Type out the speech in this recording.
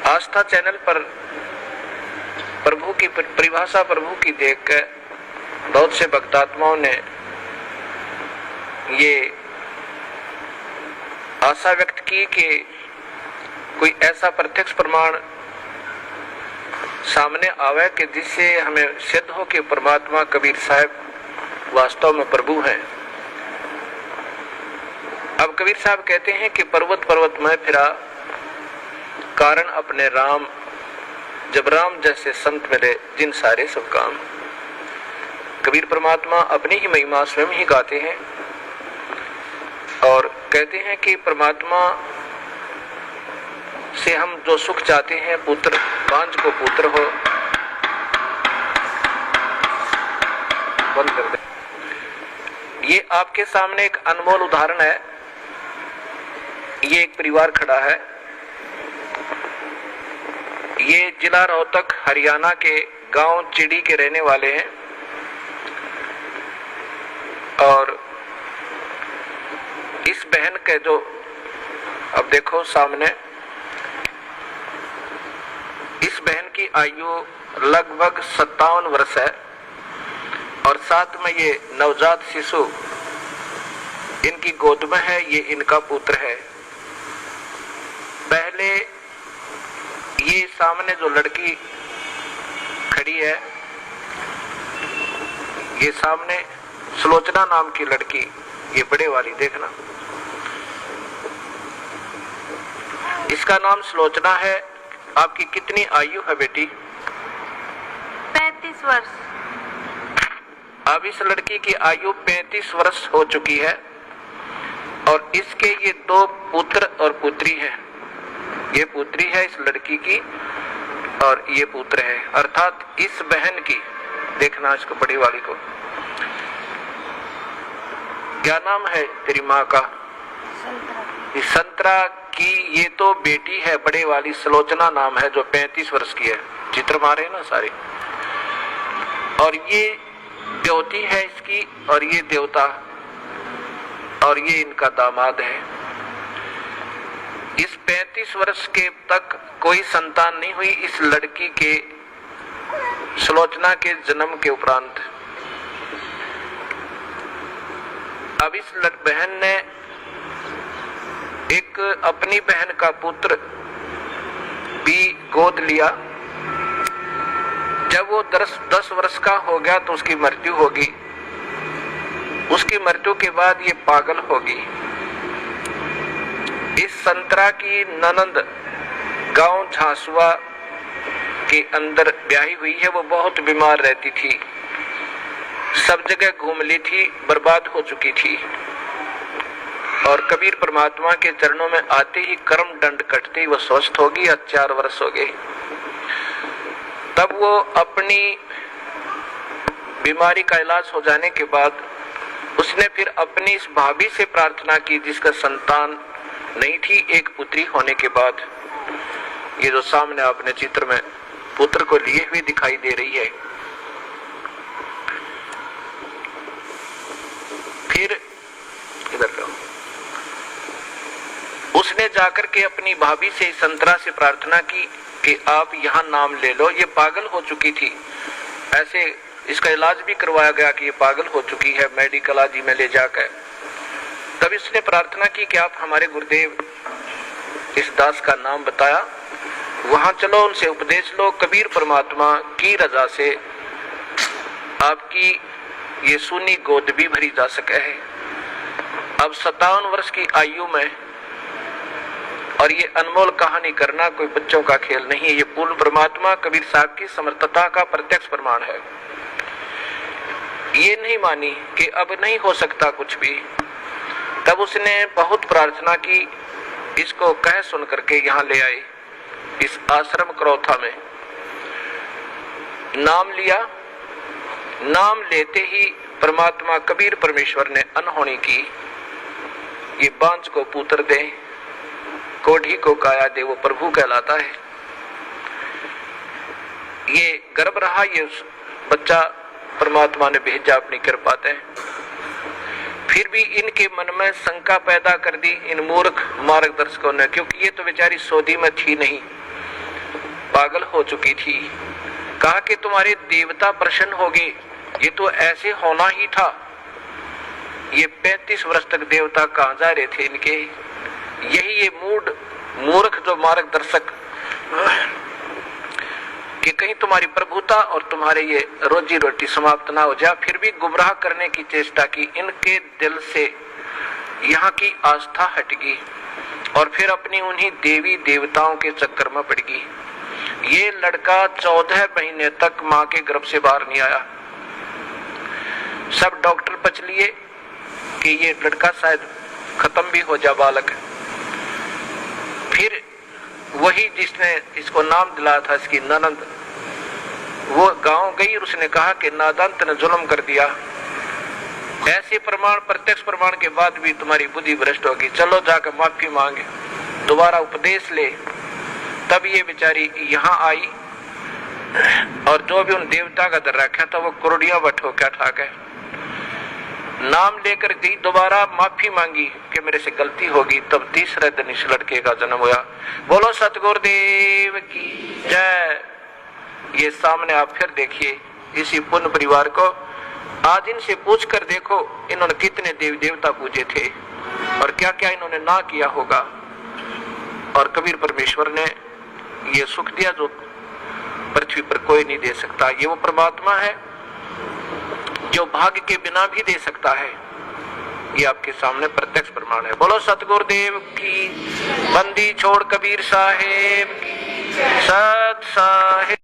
आस्था channel पर प्रभु की परिभाषा प्रभु की देखकर बहुत से भक्तात्माओं ने ये आशा व्यक्त की कि कोई ऐसा प्रत्यक्ष प्रमाण सामने आवे कि जिससे हमें सिद्ध हो कि परमात्मा कबीर साहब वास्तव में प्रभु हैं। अब कबीर साहब कहते हैं कि पर्वत पर्वत में फिरा कारण अपने राम, जब राम जैसे संत मिले जिन सारे सब काम। कबीर परमात्मा अपनी ही महिमा स्वयं ही गाते हैं और कहते हैं कि परमात्मा से हम जो सुख चाहते हैं, पुत्र बांझ को पुत्र हो, बंद कर दे। ये आपके सामने एक अनमोल उदाहरण है। ये एक परिवार खड़ा है। ये जिला रोहतक हरियाणा के गांव चिड़ी के रहने वाले हैं और इस बहन के जो अब देखो सामने, इस बहन की आयु लगभग 57 वर्ष है और साथ में ये नवजात शिशु इनकी गोद में है। ये इनका पुत्र है। पहले ये सामने जो लड़की खड़ी है, ये सामने सुलोचना नाम की लड़की, ये बड़े वाली देखना, इसका नाम सुलोचना है। आपकी कितनी आयु है बेटी? 35 वर्ष। अब इस लड़की की आयु 35 वर्ष हो चुकी है और इसके ये 2 पुत्र और पुत्री हैं। ये पुत्री है इस लड़की की और ये पुत्र है, अर्थात इस बहन की, देखना इसको बड़ी वाली को, क्या नाम है तेरी माँ का? संतरा की ये तो बेटी है, बड़े वाली सुलोचना नाम है, जो 35 वर्ष की है। चित्र मारे ना सारे। और ये देवती है इसकी और ये देवता और ये इनका दामाद है। इस 35 वर्ष के तक कोई संतान नहीं हुई इस लड़की के, सुलोचना के जन्म के उपरांत। अब इस बहन ने एक अपनी बहन का पुत्र भी गोद लिया। जब वो 10 वर्ष का हो गया तो उसकी मृत्यु होगी। उसकी मृत्यु के बाद ये पागल होगी। इस संतरा की ननंद गांव झांसुआ के अंदर ब्याही हुई है। वो बहुत बीमार रहती थी, सब जगह घूम ली थी, बर्बाद हो चुकी थी और कबीर परमात्मा के चरणों में आते ही कर्म दंड कटते ही वो स्वस्थ होगी। 4 वर्ष हो गए। तब वो अपनी बीमारी का इलाज हो जाने के बाद उसने फिर अपनी इस भाभी से प्रार्थना की जिसका संतान नहीं थी। एक पुत्री होने के बाद ये जो सामने आपने चित्र में पुत्र को लिए हुए दिखाई दे रही है। फिर इधर करो, उसने जाकर के अपनी भाभी से, संतरा से प्रार्थना की कि आप यहाँ नाम ले लो। ये पागल हो चुकी थी, ऐसे इसका इलाज भी करवाया गया कि ये पागल हो चुकी है, मेडिकल आदि में ले जाकर। तब इसने प्रार्थना की कि आप हमारे गुरुदेव इस दास का नाम बताया, वहां चलो, उनसे उपदेश लो। कबीर परमात्मा की रजा से आपकी ये सूनी गोद भी भरी जा सके है। अब 57 वर्ष की आयु में, और ये अनमोल कहानी करना कोई बच्चों का खेल नहीं है। ये पूर्ण परमात्मा कबीर साहब की समर्थता का प्रत्यक्ष प्रमाण है। ये नहीं मानी कि अब नहीं हो सकता कुछ भी। तब उसने बहुत प्रार्थना की, इसको कह सुन करके यहाँ ले आए इस आश्रम करौथा में। नाम लिया। नाम लेते ही परमात्मा कबीर परमेश्वर ने अनहोनी की। ये बांझ को पुत्र दे, कोढ़ी को काया दे, वो प्रभु कहलाता है। ये गर्भ रहा, ये बच्चा परमात्मा ने भेजा अपनी कृपा से। फिर भी इनके मन में शंका पैदा कर दी इन मूर्ख मार्गदर्शकों ने, क्योंकि ये तो बेचारी सौदी में थी नहीं। पागल हो चुकी थी। कहा कि तुम्हारे देवता प्रसन्न हो गए, ये तो ऐसे होना ही था। ये 35 वर्ष तक देवता कहां जा रहे थे इनके। यही ये मूर्ख जो मार्गदर्शक कि कहीं तुम्हारी प्रभुता और तुम्हारे ये रोजी रोटी समाप्त ना हो जाए, फिर भी गुमराह करने की चेष्टा की। इनके दिल से यहाँ की आस्था हट गई और फिर अपनी उन्हीं देवी देवताओं के चक्कर में पड़ गई। ये लड़का 14 महीने तक मां के गर्भ से बाहर नहीं आया। सब डॉक्टर बच लिए कि ये लड़का शायद खत्म भी हो जा बालक। फिर वही जिसने इसको नाम दिलाया था, इसकी ननद, वो गांव गई और उसने कहा कि नादान ने जुल्म कर दिया। ऐसे प्रमाण, प्रत्यक्ष प्रमाण के बाद भी तुम्हारी बुद्धि भ्रष्ट होगी, चलो जाकर माफी मांगे, दोबारा उपदेश ले। तब ये बेचारी यहाँ आई और जो भी उन देवता का दर रखा था वो कुर्डियां बठो क्या ठा गए। नाम लेकर गई, दोबारा माफी मांगी कि मेरे से गलती होगी। तब तीसरे दिन इस लड़के का जन्म हुआ। बोलो सतगुरुदेव की जय। ये सामने आप फिर देखिए इसी पुण्य परिवार को। आज इनसे पूछ कर देखो इन्होंने कितने देवी देवता पूजे थे और क्या क्या इन्होंने ना किया होगा। और कबीर परमेश्वर ने ये सुख दिया जो पृथ्वी पर कोई नहीं दे सकता। ये वो परमात्मा है जो भाग्य के बिना भी दे सकता है। ये आपके सामने प्रत्यक्ष प्रमाण है। बोलो सतगुरुदेव की। बंदी छोड़ कबीर साहेब की। सत साहेब।